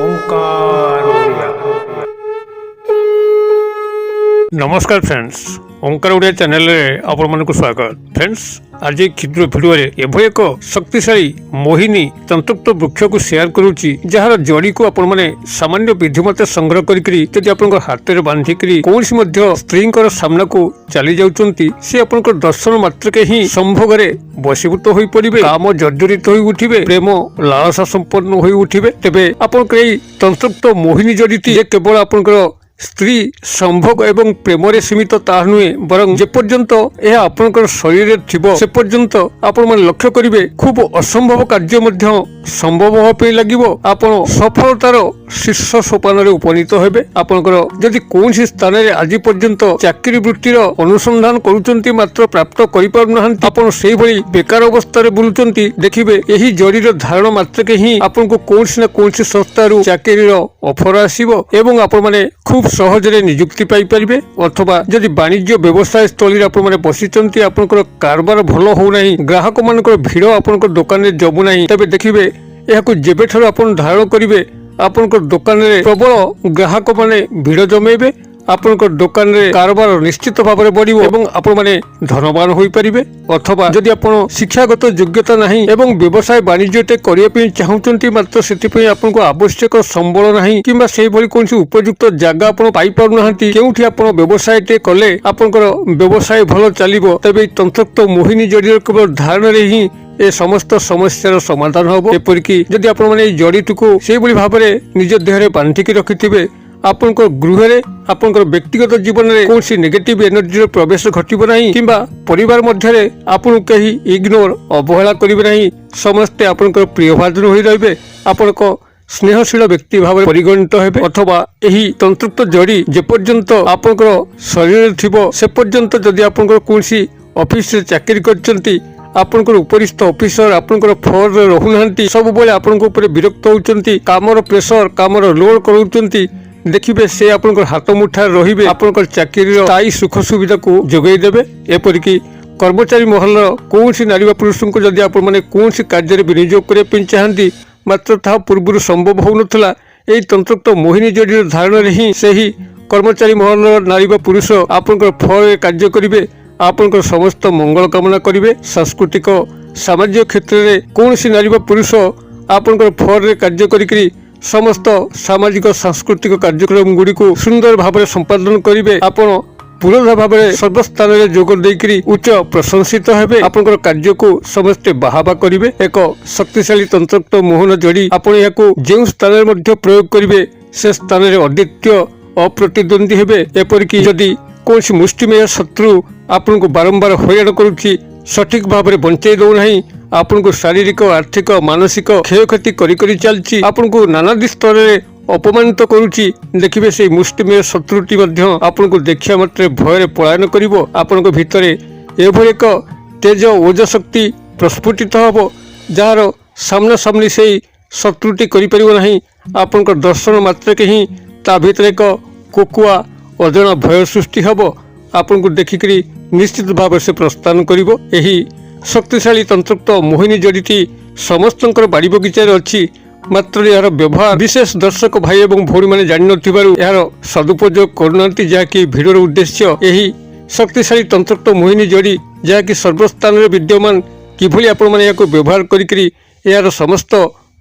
ओंकार ओडिया। नमस्कार फ्रेंड्स, ओंकार ओडिया चैनल रे आपण मन को स्वागत। फ्रेंड्स, आज क्षुद्र भिडियो एभली एक शक्तिशाली मोहिनी तंतुक्त वृक्ष को शेयर करुच्ची, जार जड़ी को आपण माने सामान्य विधि मत संग्रह करी जदि आपण हाथ में बांधिक कौन स्त्री सामना को चली जाउचंती, से आपण दर्शन मात्रके ही संभोग बसीभूत हो पड़े, काम जर्जरित हो उठिबे, प्रेम लालसा संपन्न हो उठिबे। तेबे आपण तंतुक्त मोहिनी जड़ीटी केवल आपण स्त्री संभोग एवं प्रेम सीमित ता नुहे, बरं जेपर्यंत यह आपणकर शरीर थिबो से पर्यंत आपण मन लक्ष्य करिवे खूब असंभव कार्य मध्य संभव होपे लागिबो। आपण सफलतार शीर्ष सोपान रे उपनीत हेबे। आपणकर जदि कोनसी स्थान रे आज पर्यंत चाकरी वृत्तिर अनुसंधान करूचंती मात्र प्राप्त करि पारु नाहंती, आपण सेही भली बेकार अवस्था रे बुलुचंती, देखिबे एही जड़ीर धारण मात्रके ही आपनको कोनसी ना कोनसी संस्थारु चाकरीर ऑफर आसीबो एवं आपण माने खूब सहजरे नियुक्ति पाई परिबे। अथवा जदि वाणिज्य व्यवसाय स्थली आपण माने बसिचंती, आपनकर कारबार भलो हो नाही, ग्राहक मानकर भीड़ आपनकर दुकान रे जबु नाही, तबे देखिबे एहाकु जेबे ठरो आपण धारण करिवे आपनकर दुकान रे प्रबल ग्राहक माने भीड़ जमेबे, आपनकर दुकान रे कारबार निश्चित भाव में बढ़िबो एवं आपण माने धनवान होई परिबे। अथवा जदि आपण शिक्षागत योग्यता नाही एवं व्यवसाय वाणिज्यटे करिया पे चाहुचंती, मात्र सेति पे आपनको आवश्यक संबल नाही किंबा सेही भली कोनसी उपयुक्त जागा आपण पाई पारु नाहंती, केउठी आपण व्यवसायटे कले आपनकर व्यवसाय भलो चलिबो, तबे तंतुक्त मोहिनी जड़ीर केवल धारण रे ही ए समस्त समस्यार समाधान होबो। एपरिकी जदि आपण माने जड़ीटुकु सेही भली भाबरे निज देहरे बांधिकी रखिथिबे, आपनकर गृहरे आपनकर व्यक्तिगत जीवन में कौन सी नेगेटिव एनर्जी प्रवेश घटिबो नहीं किंबा परिवार मध्य आपन कहीं इग्नोर अवहेला करिबे नहीं, समस्ते आपनकर प्रियभाजन होई रहिबे, आपनको स्नेहशील व्यक्ति भाव में परिगणित हेबे। अथवा एही तंतुक्त जड़ी जे पर्यंत आपनकर शरीर थिबो से पर्यंत जदि आपनकर कोनसी ऑफिस रे चाकरी करचंती, आपनकर उपरिस्थ ऑफिसर आपनकर फ्लोर रे रहउनांती, सब बेले आपनकर ऊपर विरक्त होउचंती, कामर प्रेशर कामर लोड करूचंती, देखिबे से आपनकर हाथ मुठा रहिबे, आपनकर चाकरीर स्थायी सुख सुविधा को जोगाई देबे। एपरिकी कर्मचारी महल कौनसी नारी पुरुष को जदि आपण माने कौनसी कार्य विनियोग करबा पे चाहंती, मात्र ता पूर्व संभव होउनथला, एही तंतुक्त मोहिनी जड़ीर धारण रे ही सेही कर्मचारी महल नारी पुरुष आपनकर फल कार्य करिवे, आपनकर समस्त मंगल कामना करिवे। सांस्कृतिक सामाजिक क्षेत्र रे कौनसी नारी पुरुष आपनकर फल कार्य करिकरी समस्त सामाजिक सांस्कृतिक कार्यक्रम गुड़ी को सुंदर भाव में संपादन करेंगे, आपण पुरोधा भाव में सर्वस्थान में जोग देकरी उच्च प्रशंसित हेबे, आपनकर कार्य को समस्ते बाहाबा करेंगे। एक शक्तिशाली तंतुक्त मोहन जड़ी आपण याकू जेउ स्थान में मध्य प्रयोग करेंगे से स्थान में अद्वितीय अप्रतिद्वंदी हेबे। एपरिकी जदि कोनसी मुष्टिमेय शत्रु आपन को बारंबार हैरान करुछि, सठिक भाव में बंचाई दौ नहीं, आपन को शारीरिक आर्थिक मानसिक क्षयक्षति करी चलछि, आपन को नानादी स्तर रे अपमानित करुछि, देखिबे से मुष्टिमेय शत्रुटी मध्य आपन को देखिया मात्रे भय पलायन करिवो। आपन को भितरे एभली एक तेज ओज शक्ति प्रस्फुटित हबो, जार सामना सामनी से शत्रुटी करि परिबो नाही, आपन को दर्शन मात्रके ही ता भितरे एक कोकुआ अजना भय सृष्टि हबो, आपन को देखिकरी निश्चित भाव से प्रस्थान करिवो। एही शक्तिशाली तंतुक्त मोहिनी जड़ीटी समस्तंकर बाड़ी बगीचार अच्छी, मात्र यार व्यवहार विशेष दर्शक भाई एवं भौणी माने जानि नथिबारु यार सदुपयोग करूनांती, जहाँकि भिडर उद्देश्य एही शक्तिशाली तंतुक्त मोहिनी जड़ी जहाँकि सर्वस्थान रे विद्यमान किभली आपण माने याको व्यवहार करिकरी यार समस्त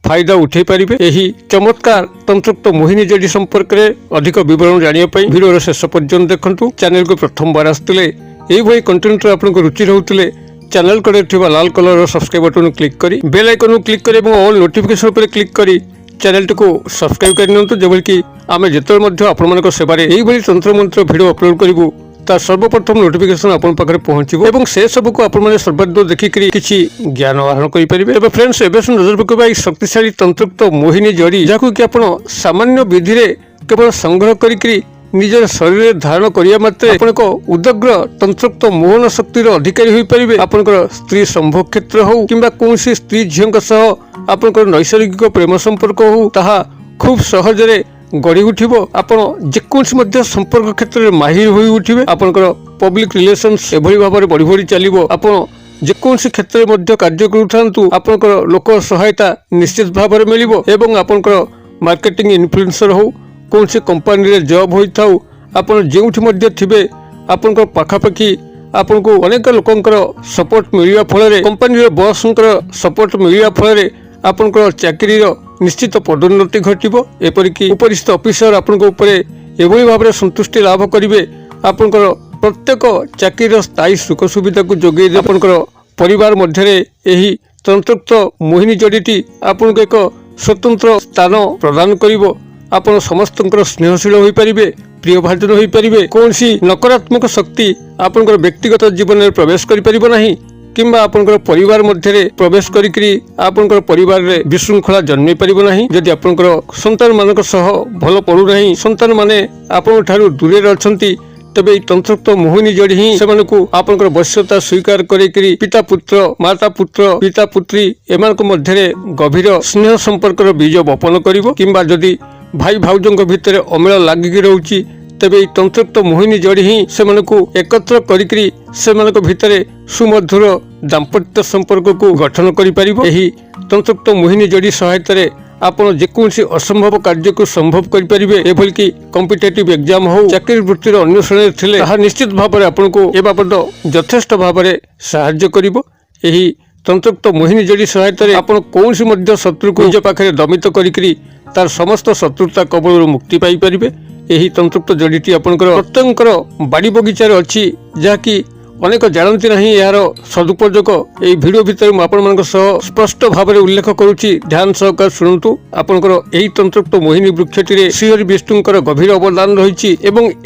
फायदा उठे पारिबे। एही चमत्कार तंतुक्त मोहिनी जड़ी संपर्क रे अधिक विवरण जानिया पई भिडियो शेष पर्यंत देखंतु। चैनल को प्रथम बार आस्तिले एही भई कंटेंट रे आपनको रुचि रहउतिले चैनल को लाल कलर सब्सक्राइब बटन क्लिक करी बेल आइकन क्लिक करी ऑल नोटिफिकेशन पर क्लिक करी चैनल को सब्सक्राइब कर जेबल कि आमे जेतल मध्य आपण सेवा तंत्र मंत्र भिडियो अपलोड करूँ ता सर्वप्रथम नोटिफिकेशन आपन पाखरे पहुंचबो एवं से सब को आपण माने सर्वाधिक देखिकरी किछि ज्ञान आहरण करि परिबे। एबे फ्रेंड्स, एबे नजर पकेबा ई शक्तिशाली तंतुक्त मोहिनी जड़ी जाकु कि आपण सामान्य विधि रे केवल संग्रह करिकरी निजर शरीर धारण करिया मात्रे आपण को उदग्र तंतुक्त मोहन शक्तिर अधिकारी होई परिबे। आपनकर स्त्री संभोग क्षेत्र हो किंबा कोनसी स्त्री झियंक सह आपनकर नैसर्गिक प्रेम संपर्क हो, ताहा खूब सहजरे गढ़ी उठिबो। आपण जेकोसी मध्य संपर्क क्षेत्र में माहिर होई उठिबे। आपनकर पब्लिक रिलेशंस एभली भाव में बढ़ी बढ़ी चलिबो। आपण जेकोसी क्षेत्र में मध्य कार्य करूथांतु आपनकर लोक सहायता निश्चित भाव में मिलिबो एवं आपनकर मार्केटिंग इन्फ्लुएंसर हो कौन से कंपनी रे जॉब होइथाउ आपण जेउठी मध्ये थिबे आपण को पाखापाखी आपण को अनेक लोकंकर सपोर्ट मिलिया फल कंपनी रे बॉसंकर सपोर्ट मिलिया फल आपण को चाकरी रो निश्चित पदोन्नति घटिबो एपरिकी उपरिस्थ ऑफिसर आपण को ऊपर एभली भाव संतुष्टि लाभ करिवे आपण को प्रत्येक चाकरी स्थायी सुख सुविधा को जोगे आपण को परिवार मध्य एही तंत्रयुक्त मोहिनी जड़ीटी आपण को एक स्वतंत्र स्थान प्रदान करिवो आपण समस्तंकर स्नेहशील होई परिबे प्रिय भाजन होई परिबे कोनसी नकारात्मक शक्ति आपनकर व्यक्तिगत जीवन में प्रवेश करि परिबो नाही किंबा आपनकर परिवार मध्य प्रवेश करिकरी आपनकर परिवार रे विशृंखला जन्मी परिबो नाही जदि आपनकर संतान मानक सह भल पडु नाही संतान माने आपन ठारू दूरे रहछंती तबे तंत्रयुक्त मोहिनी जड़ी ही सेमानकु आपनकर वश्यता स्वीकार करिकरी पिता पुत्र माता पुत्र पिता पुत्री एमानक मध्य गभीर स्नेह संपर्कर बीज बपन करिवो किंबा जदि भाई भाउजों भितर अमेल लागिकी रहउची तबे तंत्रयुक्त मोहिनी जड़ी ही सेमानकु एकत्र करिकरी सेमानक भितर सुमधुर दाम्पत्य संपर्क को गठन करि परिबो एही तंत्रयुक्त मोहिनी जड़ी सहायतारे आपण जेकोसी असंभव कार्य को संभव करि परिबे एभल कि कॉम्पिटिटिव एग्जाम हो चाकरी वृत्तिर अन्वेषण थिले ताहा निश्चित भाव में आपण को ए बाबद यथेष्ट भाव में सहाय्य करिवो एही तंत्रयुक्त मोहिनी जड़ी सहायतारे आपण कोनसी मध्य शत्रु को निज पाखरे दमित करिकरी तार समस्त शत्रुता कबल मुक्ति पाई परिबे एही तंत्रयुक्त जड़ीटी आपनकर प्रत्येककर बाड़ी बगीचार अछि जाकी अनेक जानती नहीं यार सदुपयोग यही भिडियो भितर आपण स्पष्ट भाव में उल्लेख करुच्ची ध्यान सहकार शुणु आपंकर यही तंत्रयुक्त मोहिनी वृक्षटी श्रीहरि विष्णुकर गभीर अवदान रही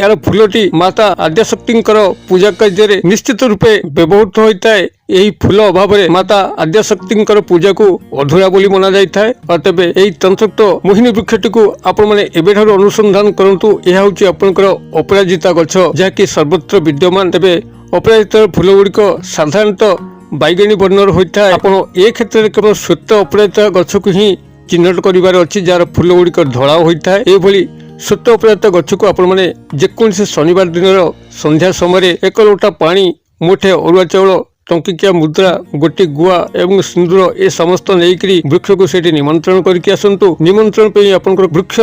यार फूलटी माता आद्याशक्ति पूजा कार्य निश्चित रूपे व्यवहृत होता है यही फूल अभाव में माता आद्याशक्ति पूजा को अधूरा बोली मना जाए और तेज यही तंत्रयुक्त मोहिनी वृक्षटी को आपण मैंने एवं अनुसंधान करूँ यह हूँ आपंकर अपराजिता गछ जहाँकि सर्वत्र विद्यमान तेज अपराजितार फूल गुड़िक साधारणतः बैगणी वर्णर होता है आपण ए क्षेत्र में केवल श्वेत अपराजिता गछ को ही चिन्हट कर अच्छी जार फूल गुड़िक धड़ा होता है ये श्वेत अपराजिता गछ को आपण मैंने जेकोसी शनिवार दिन संध्या समय एक लोटा पानी मुठे अरुआ चाउल टंकिकिया मुद्रा गोटी गुआ एवं सिंदूर ए समस्त नहींकरी वृक्ष को सेठी निमंत्रण करके आसंतु निमंत्रण पे आपनकर वृक्ष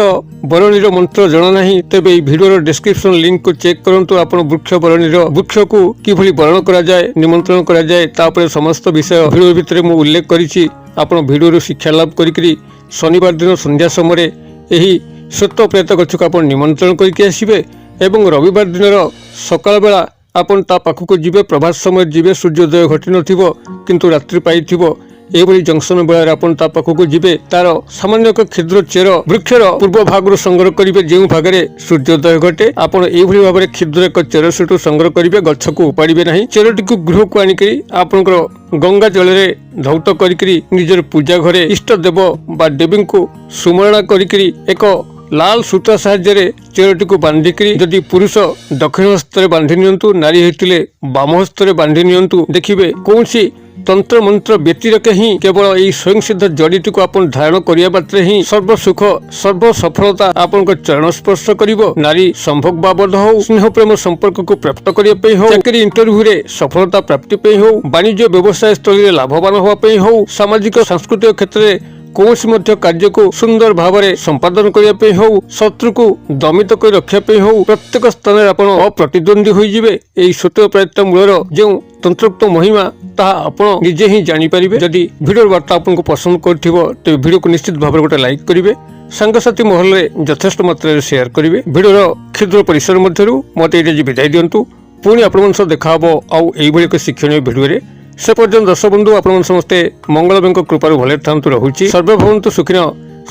बरणीर मंत्र जणा नहीं तेबे ई वीडियो डिस्क्रिप्शन लिंक को चेक करंतु आपण वृक्ष बरणीर वृक्ष को किभली बरण करा जाए निमंत्रण करा जाए तापर समस्त विषय वीडियो भितर मु उल्लेख करिछि आपण वीडियो शिक्षा लाभ करिकरी शनिवार दिन संध्या समय एही श्वेत प्रेत गछ को आपण निमंत्रण करके आसीबे एवं रविवार दिन सकाळ बेला आपण ता पाखक जीवे प्रभात समय जीवे सूर्योदय घटी नथिबो किंतु रात्रि पाइथिबो एभली जंक्शन बेला आपण ता पाखक जीवे तार सामान्य एक क्षुद्र चेर वृक्षर पूर्व भाग संग्रह करिवे जेउ भागरे सूर्योदय घटे आपण एभली भाव में क्षुद्र एक चेर सेठु संग्रह करिवे गछ को उपाड़िबे नाही चेरटी को गृह को आनिकरी आपनकर गंगा जल रे धौत करिकरी निजर पूजा घरे इष्ट देव बा देवी को सुमरणा करिकरी एक लाल सूता साहाय्य चेरटी को बांधिकी जदि पुरुष दक्षिण हस्त बांधि नियंतु नारी होते बाम हस्त बांधि नियंतु देखिए कौन सी तंत्र मंत्र व्यतिरेक ही केवल यही स्वयं सिद्ध जड़ीटी को आपण धारण करिया मात्रे ही सर्व सुख सर्व सफलता आपण चरण स्पर्श करिवो नारी संभोग बाबद हो स्नेह प्रेम संपर्क को प्राप्त करिया पे हो चाकरी इंटरव्यू रे सफलता प्राप्ति पे हो वाणिज्य व्यवसाय स्थल रे लाभवान होवा पे हो सामाजिक सांस्कृतिक क्षेत्र रे कौनसी मध्य कार्य को सुंदर भाव में संपादन करने हो शत्रु को दमित कर रखा हो प्रत्येक स्थान आपण अप्रतिद्वंदी होइजिबे एई श्वेत प्रेत मूलर जो तंत्रयुक्त महिमा ताहा आपण निजे ही जानि परिबे जदि वीडियो वार्ता आपनको पसंद करथिबो ते वीडियो को निश्चित भाव में गोटे लाइक करिवे सांगसाथी महल में यथेष्ट मात्रा शेयर करिवे वीडियो क्षुद्र परिसर मध्यरु मते एजे विदाय दियंतु पुणी आपण सह देखा हबो आउ एई भली एक शिक्षणीय वीडियो रे से पर्यंत दर्शक बंधु आपण समस्ते मंगलमय कृपारु भले थांतु रहुछि सर्वे भवन्तु सुखिनो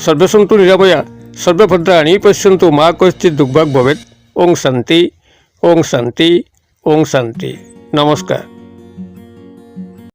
सर्वे सन्तु निरामया सर्वे भद्राणि पश्यन्तु मा कश्चित् दुर्भाग् भवेत् ओम शांति ओम शांति ओम शांति नमस्कार।